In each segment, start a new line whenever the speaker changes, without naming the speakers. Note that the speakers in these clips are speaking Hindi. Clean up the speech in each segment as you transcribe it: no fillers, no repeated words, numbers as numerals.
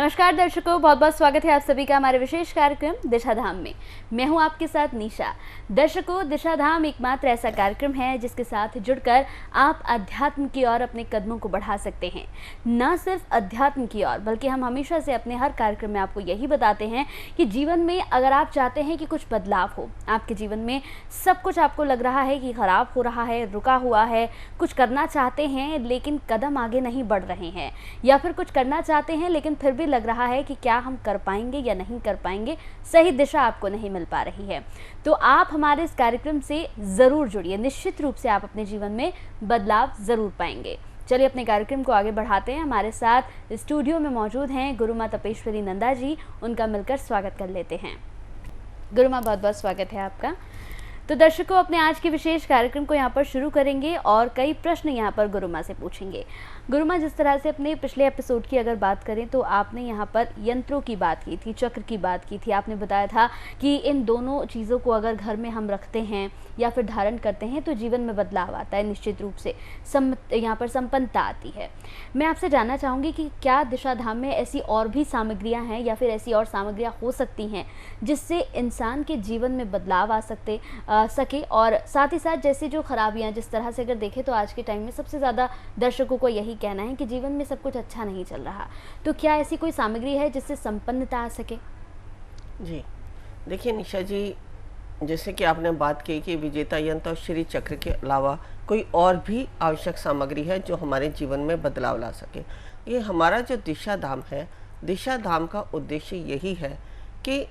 नमस्कार दर्शकों, बहुत बहुत स्वागत है आप सभी का हमारे विशेष कार्यक्रम दिशा धाम में। मैं हूं आपके साथ निशा। दर्शकों, दिशा धाम एकमात्र ऐसा कार्यक्रम है जिसके साथ जुड़कर आप अध्यात्म की ओर अपने कदमों को बढ़ा सकते हैं। न सिर्फ अध्यात्म की ओर, बल्कि हम हमेशा से अपने हर कार्यक्रम में आपको यही बताते हैं कि जीवन में अगर आप चाहते हैं कि कुछ बदलाव हो, आपके जीवन में सब कुछ आपको लग रहा है कि खराब हो रहा है, रुका हुआ है, कुछ करना चाहते हैं लेकिन कदम आगे नहीं बढ़ रहे हैं, या फिर कुछ करना चाहते हैं लेकिन फिर भी लग रहा है कि क्या हम कर पाएंगे या नहीं कर पाएंगे, सही दिशा आपको नहीं मिल पा रही है, तो आप हमारे इस कार्यक्रम से ज़रूर जुड़िए। निश्चित रूप से आप अपने जीवन में बदलाव ज़रूर पाएंगे। चलिए अपने कार्यक्रम को आगे बढ़ाते हैं। हमारे साथ स्टूडियो में मौजूद हैं गुरु माँ तपेश्वरी नंदा जी। उनका मिलकर स्वागत कर लेते हैं। गुरु माँ, बहुत बहुत स्वागत है आपका। तो दर्शकों, अपने आज के विशेष कार्यक्रम को यहाँ पर शुरू करेंगे और कई प्रश्न यहाँ पर गुरु माँ से पूछेंगे। गुरु माँ, जिस तरह से अपने पिछले एपिसोड की अगर बात करें तो आपने यहाँ पर यंत्रों की बात की थी, चक्र की बात की थी। आपने बताया था कि इन दोनों चीज़ों को अगर घर में हम रखते हैं या फिर धारण करते हैं तो जीवन में बदलाव आता है, निश्चित रूप से यहाँ पर संपन्नता आती है। मैं आपसे जानना चाहूँगी कि क्या दिशा धाम में ऐसी और भी सामग्रियाँ हैं या फिर ऐसी और सामग्रियाँ हो सकती हैं जिससे इंसान के जीवन में बदलाव आ सके, और साथ ही साथ जैसे जो खराबियाँ, जिस तरह से अगर देखें तो आज के टाइम में सबसे ज़्यादा दर्शकों को यही कहना है कि जीवन में सब कुछ अच्छा नहीं चल रहा, तो क्या ऐसी कोई सामग्री है जिससे संपन्नता आ सके?
जी देखिए निशा जी, जैसे कि आपने बात की कि विजेता यंत्र और श्री चक्र के अलावा कोई और भी आवश्यक सामग्री है जो हमारे जीवन में बदलाव ला सके। ये हमारा जो दिशा धाम है, दिशा धाम का उद्देश्य यही है कि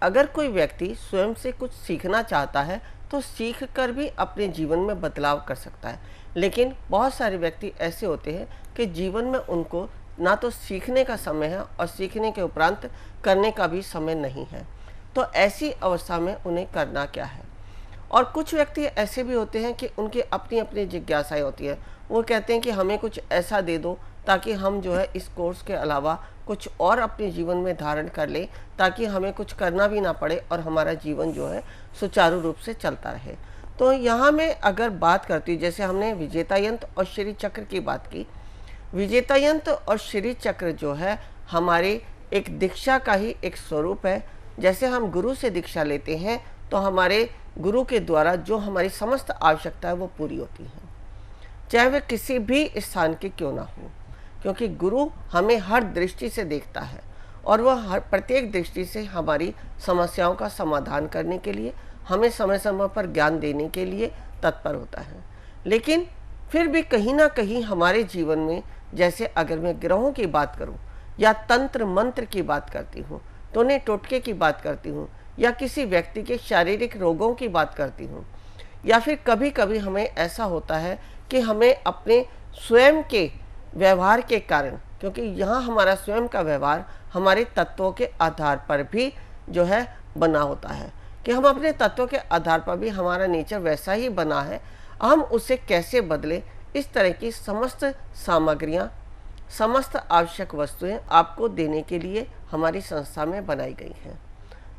अगर कोई व्यक्ति स्वयं से कुछ सीखना चाहता है तो सीख कर भी अपने जीवन में बदलाव कर सकता है। लेकिन बहुत सारे व्यक्ति ऐसे होते हैं कि जीवन में उनको ना तो सीखने का समय है और सीखने के उपरांत करने का भी समय नहीं है, तो ऐसी अवस्था में उन्हें करना क्या है। और कुछ व्यक्ति ऐसे भी होते हैं कि उनकी अपनी अपनी जिज्ञासाएं होती है। वो कहते हैं कि हमें कुछ ऐसा दे दो ताकि हम जो है इस कोर्स के अलावा कुछ और अपने जीवन में धारण कर लें, ताकि हमें कुछ करना भी ना पड़े और हमारा जीवन जो है सुचारू रूप से चलता रहे। तो यहाँ मैं अगर बात करती हूँ, जैसे हमने विजेता यंत्र और श्री चक्र की बात की। विजेता यंत्र और श्री चक्र जो है हमारे एक दीक्षा का ही एक स्वरूप है। जैसे हम गुरु से दीक्षा लेते हैं तो हमारे गुरु के द्वारा जो हमारी समस्त आवश्यकता है वो पूरी होती है, चाहे वह किसी भी स्थान के क्यों ना हो, क्योंकि गुरु हमें हर दृष्टि से देखता है और वह हर प्रत्येक दृष्टि से हमारी समस्याओं का समाधान करने के लिए, हमें समय समय पर ज्ञान देने के लिए तत्पर होता है। लेकिन फिर भी कहीं ना कहीं हमारे जीवन में, जैसे अगर मैं ग्रहों की बात करूं या तंत्र मंत्र की बात करती हूं, तो उन्हें टोटके की बात करती हूं, या किसी व्यक्ति के शारीरिक रोगों की बात करती हूं, या फिर कभी कभी हमें ऐसा होता है कि हमें अपने स्वयं के व्यवहार के कारण, क्योंकि यहाँ हमारा स्वयं का व्यवहार हमारे तत्वों के आधार पर भी जो है बना होता है, कि हम अपने तत्वों के आधार पर भी हमारा नेचर वैसा ही बना है, हम उसे कैसे बदले, इस तरह की समस्त सामग्रियाँ, समस्त आवश्यक वस्तुएं आपको देने के लिए हमारी संस्था में बनाई गई हैं,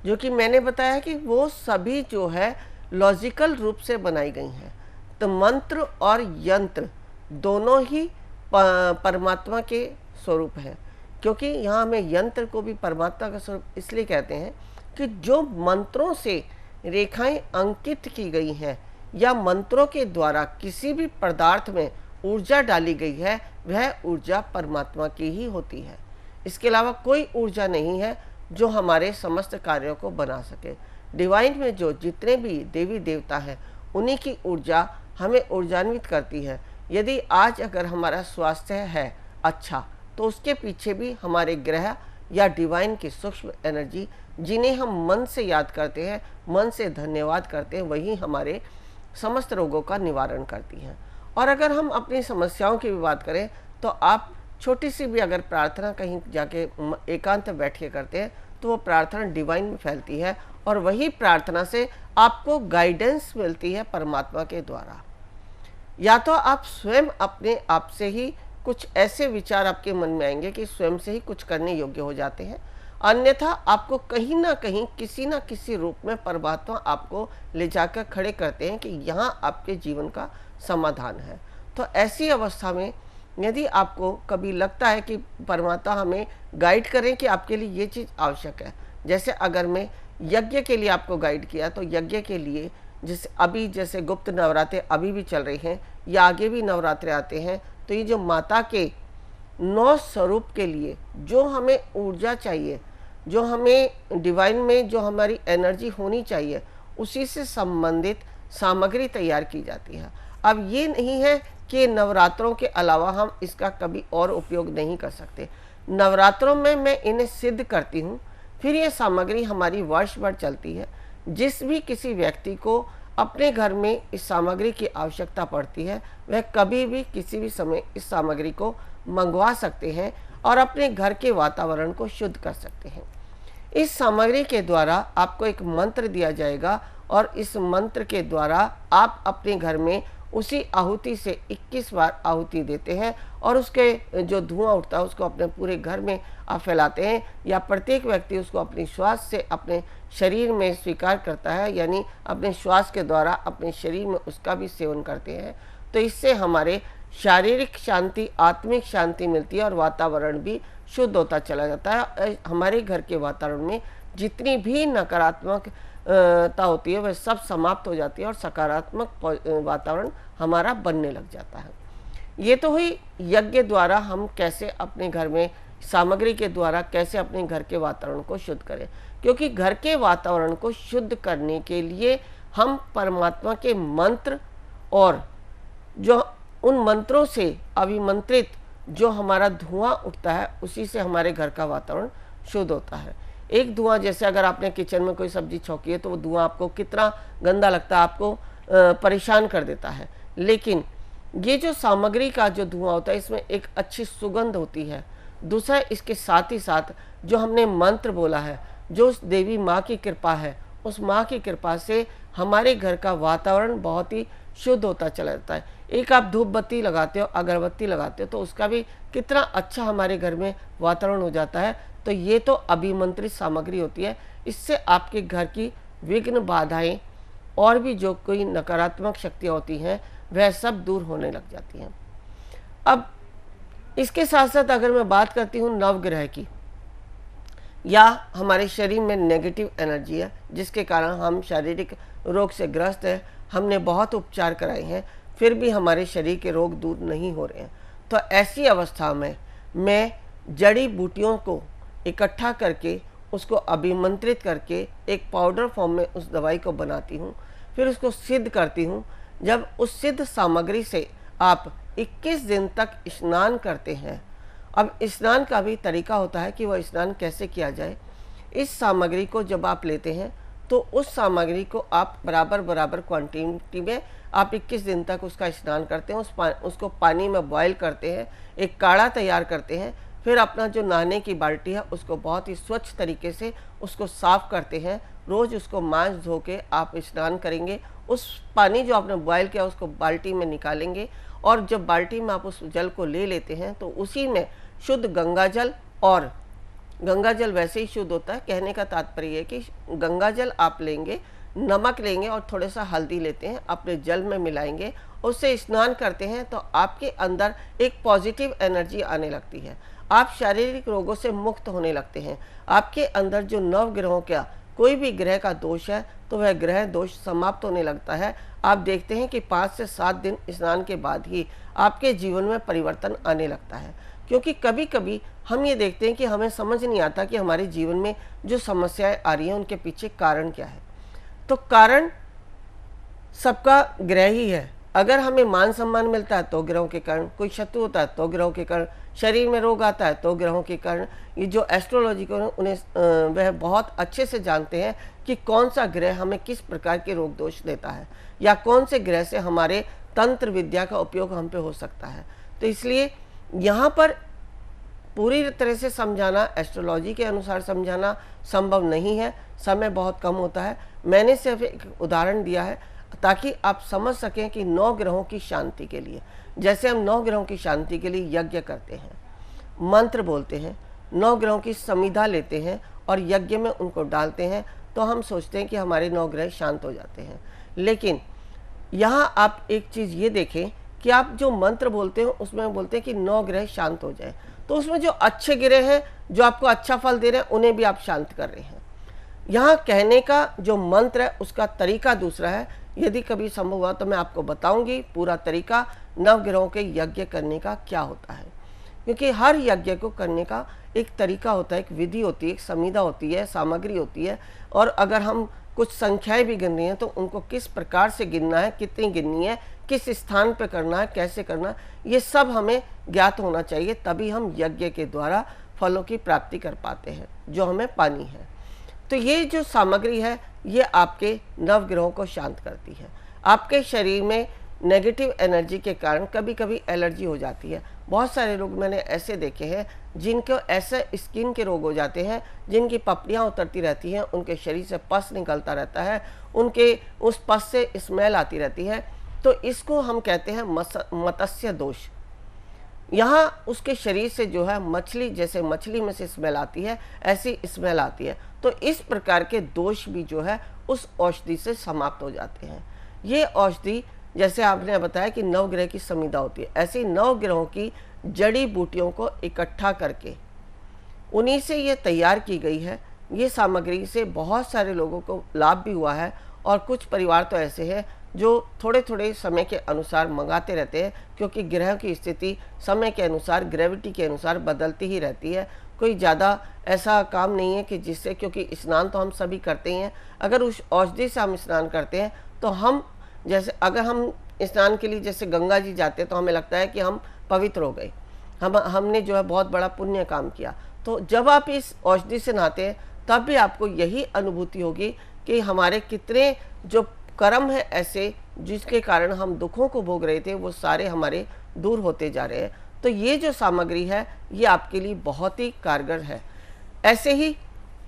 जो कि मैंने बताया कि वो सभी जो है लॉजिकल रूप से बनाई गई हैं। तो मंत्र और यंत्र दोनों ही परमात्मा के स्वरूप हैं, क्योंकि यहाँ हमें यंत्र को भी परमात्मा का स्वरूप इसलिए कहते हैं कि जो मंत्रों से रेखाएं अंकित की गई हैं या मंत्रों के द्वारा किसी भी पदार्थ में ऊर्जा डाली गई है, वह ऊर्जा परमात्मा की ही होती है। इसके अलावा कोई ऊर्जा नहीं है जो हमारे समस्त कार्यों को बना सके। डिवाइन में जो जितने भी देवी देवता हैं, उन्हीं की ऊर्जा हमें ऊर्जान्वित करती है। यदि आज अगर हमारा स्वास्थ्य है अच्छा, तो उसके पीछे भी हमारे ग्रह या डिवाइन की सूक्ष्म एनर्जी, जिन्हें हम मन से याद करते हैं, मन से धन्यवाद करते हैं, वही हमारे समस्त रोगों का निवारण करती हैं। और अगर हम अपनी समस्याओं की भी बात करें तो आप छोटी सी भी अगर प्रार्थना कहीं जाके एकांत बैठ के करते हैं तो वो प्रार्थना डिवाइन में फैलती है, और वही प्रार्थना से आपको गाइडेंस मिलती है परमात्मा के द्वारा। या तो आप स्वयं अपने आप से ही कुछ ऐसे विचार आपके मन में आएंगे कि स्वयं से ही कुछ करने योग्य हो जाते हैं, अन्यथा आपको कहीं ना कहीं किसी ना किसी रूप में परमात्मा आपको ले जाकर खड़े करते हैं कि यहाँ आपके जीवन का समाधान है। तो ऐसी अवस्था में यदि आपको कभी लगता है कि परमात्मा हमें गाइड करें कि आपके लिए ये चीज़ आवश्यक है, जैसे अगर मैं यज्ञ के लिए आपको गाइड किया तो यज्ञ के लिए जैसे गुप्त नवरात्रे अभी भी चल रही हैं या आगे भी नवरात्रे आते हैं, तो ये जो माता के 9 स्वरूप के लिए जो हमें ऊर्जा चाहिए, जो हमें डिवाइन में जो हमारी एनर्जी होनी चाहिए, उसी से संबंधित सामग्री तैयार की जाती है। अब ये नहीं है कि नवरात्रों के अलावा हम इसका कभी और उपयोग नहीं कर सकते। नवरात्रों में मैं इन्हें सिद्ध करती हूँ, फिर ये सामग्री हमारी वर्ष भर चलती है। जिस भी किसी व्यक्ति को अपने घर में इस सामग्री की आवश्यकता पड़ती है, वह कभी भी किसी भी समय इस सामग्री को मंगवा सकते हैं और अपने घर के वातावरण को शुद्ध कर सकते हैं। इस सामग्री के द्वारा आपको एक मंत्र दिया जाएगा और इस मंत्र के द्वारा आप अपने घर में उसी आहुति से 21 बार आहुति देते हैं और उसके जो धुआं उठता है उसको अपने पूरे घर में आप फैलाते हैं, या प्रत्येक व्यक्ति उसको अपनी श्वास से अपने शरीर में स्वीकार करता है, यानी अपने श्वास के द्वारा अपने शरीर में उसका भी सेवन करते हैं। तो इससे हमारे शारीरिक शांति, आत्मिक शांति मिलती है और वातावरण भी शुद्ध होता चला जाता है। हमारे घर के वातावरण में जितनी भी नकारात्मकता होती है वह सब समाप्त हो जाती है और सकारात्मक वातावरण हमारा बनने लग जाता है। ये तो हुई यज्ञ द्वारा हम कैसे अपने घर में सामग्री के द्वारा कैसे अपने घर के वातावरण को शुद्ध करें, क्योंकि घर के वातावरण को शुद्ध करने के लिए हम परमात्मा के मंत्र और जो उन मंत्रों से अभिमंत्रित जो हमारा धुआं उठता है उसी से हमारे घर का वातावरण शुद्ध होता है। एक धुआं, जैसे अगर आपने किचन में कोई सब्जी छौंकी है तो वो धुआं आपको कितना गंदा लगता है, आपको परेशान कर देता है। लेकिन ये जो सामग्री का जो धुआं होता है इसमें एक अच्छी सुगंध होती है। दूसरा, इसके साथ ही साथ जो हमने मंत्र बोला है, जो उस देवी माँ की कृपा है, उस माँ की कृपा से हमारे घर का वातावरण बहुत ही शुद्ध होता चला जाता है। एक आप धूप बत्ती लगाते हो, अगरबत्ती लगाते हो तो उसका भी कितना अच्छा हमारे घर में वातावरण हो जाता है। तो ये तो अभिमंत्रित सामग्री होती है। इससे आपके घर की विघ्न, बाधाएं और भी जो कोई नकारात्मक शक्तियाँ होती हैं वह सब दूर होने लग जाती हैं। अब इसके साथ साथ अगर मैं बात करती हूँ नवग्रह की, या हमारे शरीर में नेगेटिव एनर्जी है जिसके कारण हम शारीरिक रोग से ग्रस्त हैं, हमने बहुत उपचार कराए हैं फिर भी हमारे शरीर के रोग दूर नहीं हो रहे हैं, तो ऐसी अवस्था में मैं जड़ी बूटियों को इकट्ठा करके उसको अभिमंत्रित करके एक पाउडर फॉर्म में उस दवाई को बनाती हूँ, फिर उसको सिद्ध करती हूँ। जब उस सिद्ध सामग्री से आप 21 दिन तक स्नान करते हैं, अब स्नान का भी तरीका होता है कि वह स्नान कैसे किया जाए। इस सामग्री को जब आप लेते हैं तो उस सामग्री को आप बराबर बराबर क्वांटिटी में आप 21 दिन तक उसका स्नान करते हैं, उसको पानी में बॉयल करते हैं, एक काढ़ा तैयार करते हैं, फिर अपना जो नहाने की बाल्टी है उसको बहुत ही स्वच्छ तरीके से उसको साफ़ करते हैं। रोज़ उसको मांज धो के आप स्नान करेंगे। उस पानी जो आपने बॉयल किया उसको बाल्टी में निकालेंगे और जब बाल्टी में आप उस जल को ले लेते हैं तो उसी में शुद्ध गंगा जल, और गंगा जल वैसे ही शुद्ध होता है, कहने का तात्पर्य है कि गंगा जल आप लेंगे, नमक लेंगे और थोड़ा सा हल्दी लेते हैं, अपने जल में मिलाएंगे, उससे स्नान करते हैं तो आपके अंदर एक पॉजिटिव एनर्जी आने लगती है, आप शारीरिक रोगों से मुक्त होने लगते हैं। आपके अंदर जो नवग्रहों का कोई भी ग्रह का दोष है तो वह ग्रह दोष समाप्त होने लगता है। आप देखते हैं कि 5 से 7 दिन स्नान के बाद ही आपके जीवन में परिवर्तन आने लगता है, क्योंकि कभी कभी हम ये देखते हैं कि हमें समझ नहीं आता कि हमारे जीवन में जो समस्याएं आ रही हैं उनके पीछे कारण क्या है। तो कारण सबका ग्रह ही है। अगर हमें मान सम्मान मिलता है तो ग्रहों के कारण, कोई शत्रु होता है तो ग्रहों के कारण, शरीर में रोग आता है तो ग्रहों के कारण। ये जो एस्ट्रोलॉजी को उन्हें वह बहुत अच्छे से जानते हैं कि कौन सा ग्रह हमें किस प्रकार के रोग दोष देता है या कौन से ग्रह से हमारे तंत्र विद्या का उपयोग हम पे हो सकता है। तो इसलिए यहाँ पर पूरी तरह से समझाना, एस्ट्रोलॉजी के अनुसार समझाना संभव नहीं है, समय बहुत कम होता है। मैंने सिर्फ एक उदाहरण दिया है ताकि आप समझ सकें कि 9 ग्रहों की शांति के लिए, जैसे हम 9 ग्रहों की शांति के लिए यज्ञ करते हैं, मंत्र बोलते हैं, 9 ग्रहों की समिधा लेते हैं और यज्ञ में उनको डालते हैं, तो हम सोचते हैं कि हमारे 9 ग्रह शांत हो जाते हैं। लेकिन यहाँ आप एक चीज़ ये देखें कि आप जो मंत्र बोलते हो उसमें बोलते हैं कि 9 ग्रह शांत हो जाए, तो उसमें जो अच्छे ग्रह हैं जो आपको अच्छा फल दे रहे हैं उन्हें भी आप शांत कर रहे हैं। यहाँ कहने का जो मंत्र है उसका तरीका दूसरा है। यदि कभी संभव हुआ तो मैं आपको बताऊंगी पूरा तरीका नवग्रहों के यज्ञ करने का क्या होता है, क्योंकि हर यज्ञ को करने का एक तरीका होता है, एक विधि होती है, एक संविधा होती है, सामग्री होती है। और अगर हम कुछ संख्याएं भी गिन रही हैं तो उनको किस प्रकार से गिनना है, कितनी गिननी है, किस स्थान पर करना है, कैसे करना है, ये सब हमें ज्ञात होना चाहिए, तभी हम यज्ञ के द्वारा फलों की प्राप्ति कर पाते हैं जो हमें पानी है। तो ये जो सामग्री है ये आपके नवग्रहों को शांत करती है। आपके शरीर में नेगेटिव एनर्जी के कारण कभी कभी एलर्जी हो जाती है। बहुत सारे लोग मैंने ऐसे देखे हैं जिनको ऐसे स्किन के रोग हो जाते हैं, जिनकी पपड़ियाँ उतरती रहती हैं, उनके शरीर से पस निकलता रहता है, उनके उस पस से स्मेल आती रहती है। तो इसको हम कहते हैं मत्स्य दोष। यहाँ उसके शरीर से जो है मछली, जैसे मछली में से स्मेल आती है ऐसी स्मेल आती है। तो इस प्रकार के दोष भी जो है उस औषधि से समाप्त हो जाते हैं। ये औषधि जैसे आपने बताया कि 9 ग्रह की संविधा होती है, ऐसी 9 ग्रहों की जड़ी बूटियों को इकट्ठा करके उन्हीं से ये तैयार की गई है। ये सामग्री से बहुत सारे लोगों को लाभ भी हुआ है, और कुछ परिवार तो ऐसे हैं जो थोड़े थोड़े समय के अनुसार मंगाते रहते हैं, क्योंकि ग्रह की स्थिति समय के अनुसार, ग्रेविटी के अनुसार बदलती ही रहती है। कोई ज़्यादा ऐसा काम नहीं है कि जिससे, क्योंकि स्नान तो हम सभी करते हैं, अगर उस औषधि से हम स्नान करते हैं तो हम, जैसे अगर हम स्नान के लिए जैसे गंगा जी जाते हैं तो हमें लगता है कि हम पवित्र हो गए, हमने जो है बहुत बड़ा पुण्य काम किया। तो जब आप इस औषधि से नहाते हैं तब भी आपको यही अनुभूति होगी कि हमारे कितने जो कर्म है ऐसे जिसके कारण हम दुखों को भोग रहे थे वो सारे हमारे दूर होते जा रहे हैं। तो ये जो सामग्री है ये आपके लिए बहुत ही कारगर है। ऐसे ही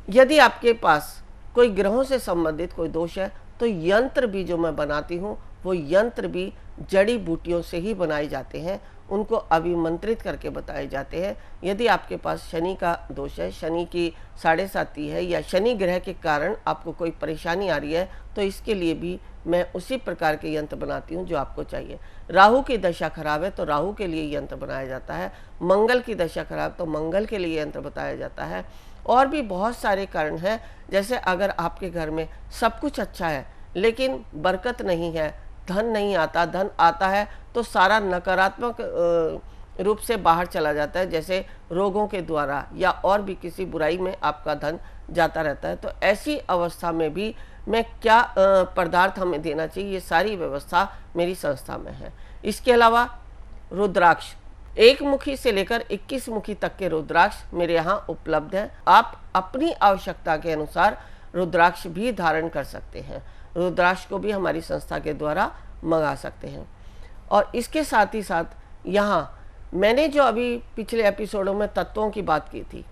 यदि आपके पास कोई ग्रहों से संबंधित कोई दोष है तो यंत्र भी जो मैं बनाती हूँ वो यंत्र भी जड़ी बूटियों से ही बनाए जाते हैं, उनको अभिमंत्रित करके बताए जाते हैं। यदि आपके पास शनि का दोष है, शनि की 7.5 है, या शनि ग्रह के कारण आपको कोई परेशानी आ रही है, तो इसके लिए भी मैं उसी प्रकार के यंत्र बनाती हूँ जो आपको चाहिए। राहु की दशा खराब है तो राहु के लिए यंत्र बनाया जाता है, मंगल की दशा खराब तो मंगल के लिए यंत्र बताया जाता है। और भी बहुत सारे कारण हैं, जैसे अगर आपके घर में सब कुछ अच्छा है लेकिन बरकत नहीं है, धन नहीं आता, धन आता है तो सारा नकारात्मक रूप से बाहर चला जाता है, जैसे रोगों के द्वारा या और भी किसी बुराई में आपका धन जाता रहता है। तो ऐसी अवस्था में भी मैं क्या पदार्थ हमें देना चाहिए, ये सारी व्यवस्था मेरी संस्था में है। इसके अलावा रुद्राक्ष, 1 मुखी से लेकर 21 मुखी तक के रुद्राक्ष मेरे यहाँ उपलब्ध हैं। आप अपनी आवश्यकता के अनुसार रुद्राक्ष भी धारण कर सकते हैं, रुद्राक्ष को भी हमारी संस्था के द्वारा मंगा सकते हैं। और इसके साथ ही साथ यहाँ मैंने जो अभी पिछले एपिसोडों में तत्वों की बात की थी,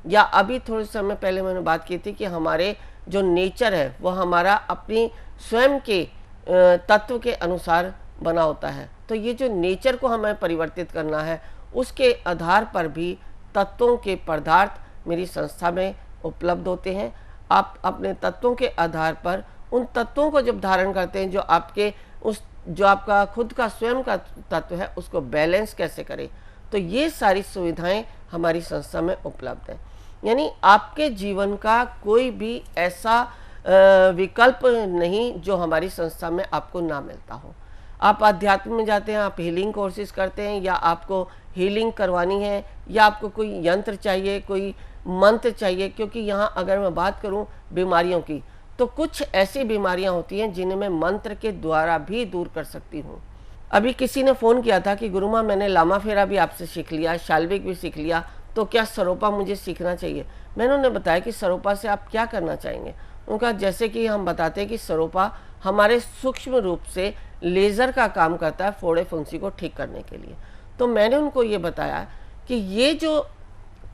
या अभी थोड़े समय पहले मैंने बात की थी कि हमारे जो नेचर है वो हमारा अपनी स्वयं के तत्व के अनुसार बना होता है। तो ये जो नेचर को हमें परिवर्तित करना है उसके आधार पर भी तत्वों के पदार्थ मेरी संस्था में उपलब्ध होते हैं। आप अपने तत्वों के आधार पर उन तत्वों को जब धारण करते हैं, जो आपके उस जो आपका खुद का स्वयं का तत्व है उसको बैलेंस कैसे करें, तो ये सारी सुविधाएं हमारी संस्था में उपलब्ध है। यानी आपके जीवन का कोई भी ऐसा विकल्प नहीं जो हमारी संस्था में आपको ना मिलता हो। आप अध्यात्म में जाते हैं, आप हीलिंग कोर्सेज करते हैं, या आपको हीलिंग करवानी है, या आपको कोई यंत्र चाहिए, कोई मंत्र चाहिए, क्योंकि यहाँ अगर मैं बात करूँ बीमारियों की तो कुछ ऐसी बीमारियां होती हैं जिन्हें मैं मंत्र के द्वारा भी दूर कर सकती हूँ। अभी किसी ने फ़ोन किया था कि गुरुमा मैंने लामा फेरा भी आपसे सीख लिया, शाल्विक भी सीख लिया, तो क्या सरोपा मुझे सीखना चाहिए। मैंने उन्हें बताया कि सरोपा से आप क्या करना चाहेंगे। उनका जैसे कि हम बताते हैं कि सरोपा हमारे सूक्ष्म रूप से लेज़र का काम करता है फोड़े फुंसी को ठीक करने के लिए। तो मैंने उनको ये बताया कि ये जो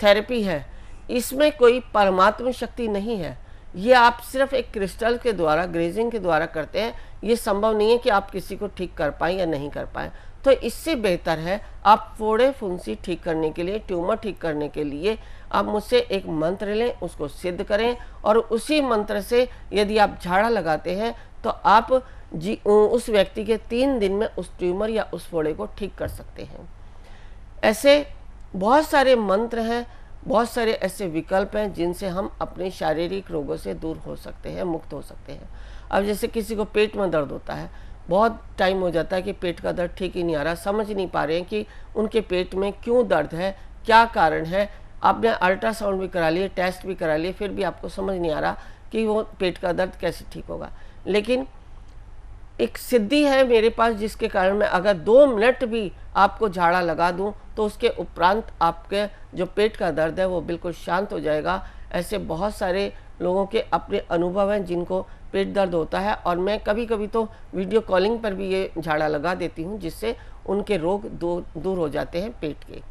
थेरेपी है इसमें कोई परमात्मा शक्ति नहीं है, ये आप सिर्फ एक क्रिस्टल के द्वारा, ग्रेजिंग के द्वारा करते हैं। ये संभव नहीं है कि आप किसी को ठीक कर पाएँ या नहीं कर पाएँ। तो इससे बेहतर है आप फोड़े फुंसी ठीक करने के लिए, ट्यूमर ठीक करने के लिए आप मुझसे एक मंत्र लें, उसको सिद्ध करें, और उसी मंत्र से यदि आप झाड़ा लगाते हैं तो आप उस व्यक्ति के 3 दिन में उस ट्यूमर या उस फोड़े को ठीक कर सकते हैं। ऐसे बहुत सारे मंत्र हैं, बहुत सारे ऐसे विकल्प हैं जिनसे हम अपने शारीरिक रोगों से दूर हो सकते हैं, मुक्त हो सकते हैं। अब जैसे किसी को पेट में दर्द होता है, बहुत टाइम हो जाता है कि पेट का दर्द ठीक ही नहीं आ रहा, समझ नहीं पा रहे हैं कि उनके पेट में क्यों दर्द है, क्या कारण है। आपने अल्ट्रासाउंड भी करा लिए, टेस्ट भी करा लिए, फिर भी आपको समझ नहीं आ रहा कि वो पेट का दर्द कैसे ठीक होगा। लेकिन एक सिद्धि है मेरे पास जिसके कारण मैं अगर 2 मिनट भी आपको झाड़ा लगा दूं तो उसके उपरांत आपके जो पेट का दर्द है वो बिल्कुल शांत हो जाएगा। ऐसे बहुत सारे लोगों के अपने अनुभव हैं जिनको पेट दर्द होता है, और मैं कभी कभी तो वीडियो कॉलिंग पर भी ये झाड़ा लगा देती हूँ जिससे उनके रोग दूर हो जाते हैं पेट के।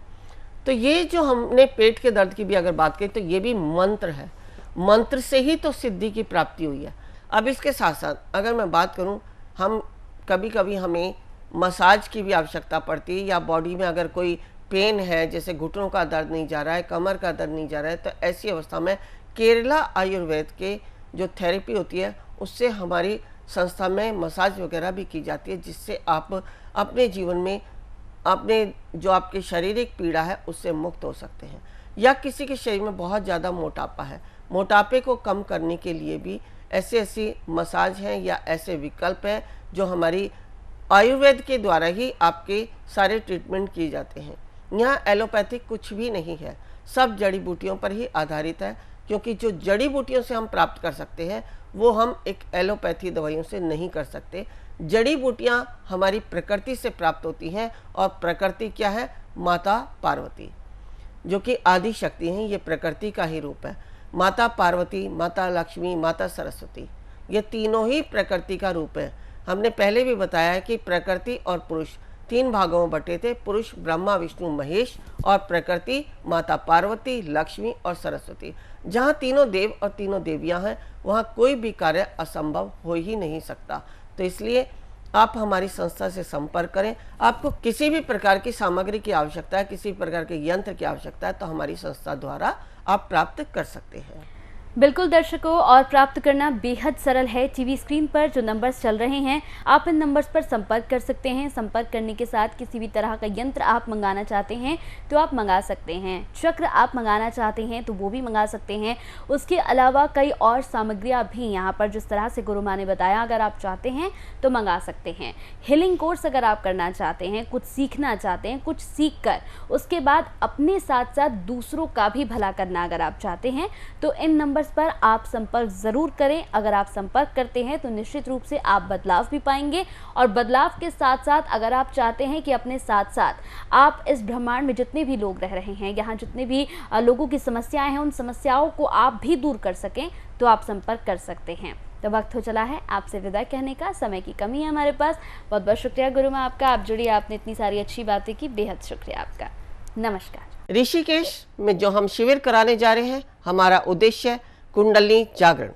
तो ये जो हमने पेट के दर्द की भी अगर बात करें तो ये भी मंत्र है, मंत्र से ही तो सिद्धि की प्राप्ति हुई है। अब इसके साथ साथ अगर मैं बात करूं, हम कभी कभी हमें मसाज की भी आवश्यकता पड़ती है, या बॉडी में अगर कोई पेन है, जैसे घुटनों का दर्द नहीं जा रहा है, कमर का दर्द नहीं जा रहा है, तो ऐसी अवस्था में केरला आयुर्वेद के जो थेरेपी होती है उससे हमारी संस्था में मसाज वगैरह भी की जाती है, जिससे आप अपने जीवन में अपने जो आपकी शारीरिक पीड़ा है उससे मुक्त हो सकते हैं। या किसी के शरीर में बहुत ज़्यादा मोटापा है, मोटापे को कम करने के लिए भी ऐसी मसाज हैं या ऐसे विकल्प हैं जो हमारी आयुर्वेद के द्वारा ही आपके सारे ट्रीटमेंट किए जाते हैं। यहाँ एलोपैथिक कुछ भी नहीं है, सब जड़ी बूटियों पर ही आधारित है, क्योंकि जो जड़ी बूटियों से हम प्राप्त कर सकते हैं वो हम एक एलोपैथी दवाइयों से नहीं कर सकते। जड़ी बूटियाँ हमारी प्रकृति से प्राप्त होती हैं, और प्रकृति क्या है? माता पार्वती, जो कि आदि शक्ति हैं, ये प्रकृति का ही रूप है। माता पार्वती, माता लक्ष्मी, माता सरस्वती, ये तीनों ही प्रकृति का रूप है। हमने पहले भी बताया है कि प्रकृति और पुरुष 3 भागों में बटे थे, पुरुष ब्रह्मा विष्णु महेश, और प्रकृति माता पार्वती, लक्ष्मी और सरस्वती। जहाँ तीनों देव और तीनों देवियाँ हैं वहाँ कोई भी कार्य असंभव हो ही नहीं सकता। तो इसलिए आप हमारी संस्था से संपर्क करें। आपको किसी भी प्रकार की सामग्री की आवश्यकता है, किसी प्रकार के यंत्र की आवश्यकता है, तो हमारी संस्था द्वारा आप प्राप्त कर सकते हैं।
बिल्कुल दर्शकों, और प्राप्त करना बेहद सरल है। टीवी स्क्रीन पर जो नंबर्स चल रहे हैं, आप इन नंबर्स पर संपर्क कर सकते हैं। संपर्क करने के साथ किसी भी तरह का यंत्र आप मंगाना चाहते हैं तो आप मंगा सकते हैं, चक्र आप मंगाना चाहते हैं तो वो भी मंगा सकते हैं। उसके अलावा कई और सामग्रियाँ भी यहाँ पर जिस तरह से गुरु माँ ने बताया, अगर आप चाहते हैं तो मंगा सकते हैं। हीलिंग कोर्स अगर आप करना चाहते हैं, कुछ सीखना चाहते हैं, कुछ सीख कर उसके बाद अपने साथ साथ दूसरों का भी भला करना अगर आप चाहते हैं तो इन नंबर पर आप संपर्क जरूर करें। अगर आप संपर्क करते हैं तो निश्चित रूप से आप बदलाव भी पाएंगे, और बदलाव के साथ साथ अगर आप चाहते हैं कि अपने साथ साथ आप इस ब्रह्मांड में जितने भी लोग रह रहे हैं, यहाँ जितने भी लोगों की समस्याएं हैं, उन समस्याओं को आप भी दूर कर सकें तो आप संपर्क कर सकते हैं। तो वक्त हो चला है आपसे विदा कहने का, समय की कमी है हमारे पास। बहुत बहुत शुक्रिया गुरु माँ आपका, आप जुड़ी, आपने इतनी सारी अच्छी बातें की, बेहद शुक्रिया आपका। नमस्कार।
ऋषिकेश में जो हम शिविर कराने जा रहे हैं, हमारा उद्देश्य कुंडली जागरण।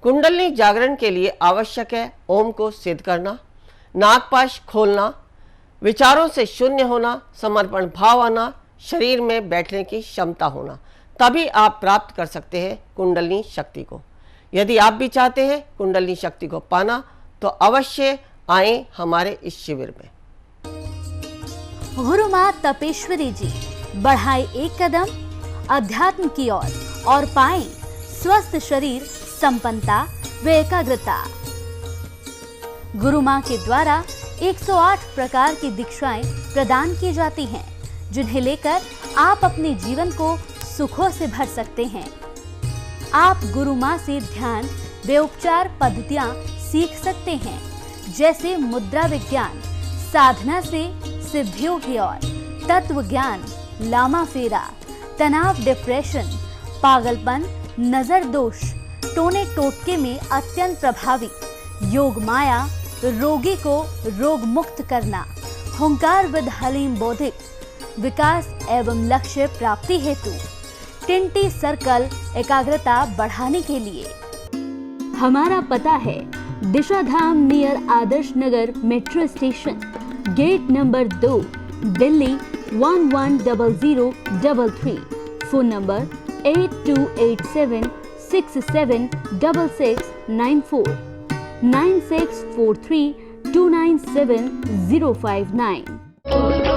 कुंडली जागरण के लिए आवश्यक है ओम को सिद्ध करना, नागपाश खोलना, विचारों से शून्य होना, समर्पण भाव आना, शरीर में बैठने की क्षमता होना, तभी आप प्राप्त कर सकते हैं कुंडली शक्ति को। यदि आप भी चाहते हैं कुंडली शक्ति को पाना तो अवश्य आए हमारे इस शिविर में।
गुरु माँ तपेश्वरी जी बढ़ाए एक कदम अध्यात्म की ओर और पाएं स्वस्थ शरीर, संपन्नता व एकाग्रता। गुरु माँ के द्वारा 108 प्रकार की दीक्षाएं प्रदान की जाती हैं, जिन्हें लेकर आप अपने जीवन को सुखों से भर सकते हैं। आप गुरु माँ से ध्यान व उपचार पद्धतियां सीख सकते हैं, जैसे मुद्रा विज्ञान, साधना से सिद्धियों की ओर, तत्व ज्ञान, लामा फेरा, तनाव, डिप्रेशन, पागलपन, नजर दोष, टोने टोटके में अत्यंत प्रभावी, योग माया, रोगी को रोग मुक्त करना, हुंकार विद हलीम बौद्धिक, विकास एवं लक्ष्य प्राप्ति हेतु, टिंटी सर्कल एकाग्रता बढ़ाने के लिए। हमारा पता है Disha Dham near Adarsh Nagar metro station, gate number 2, Delhi 110033। Phone number 8287676694। 9643297059।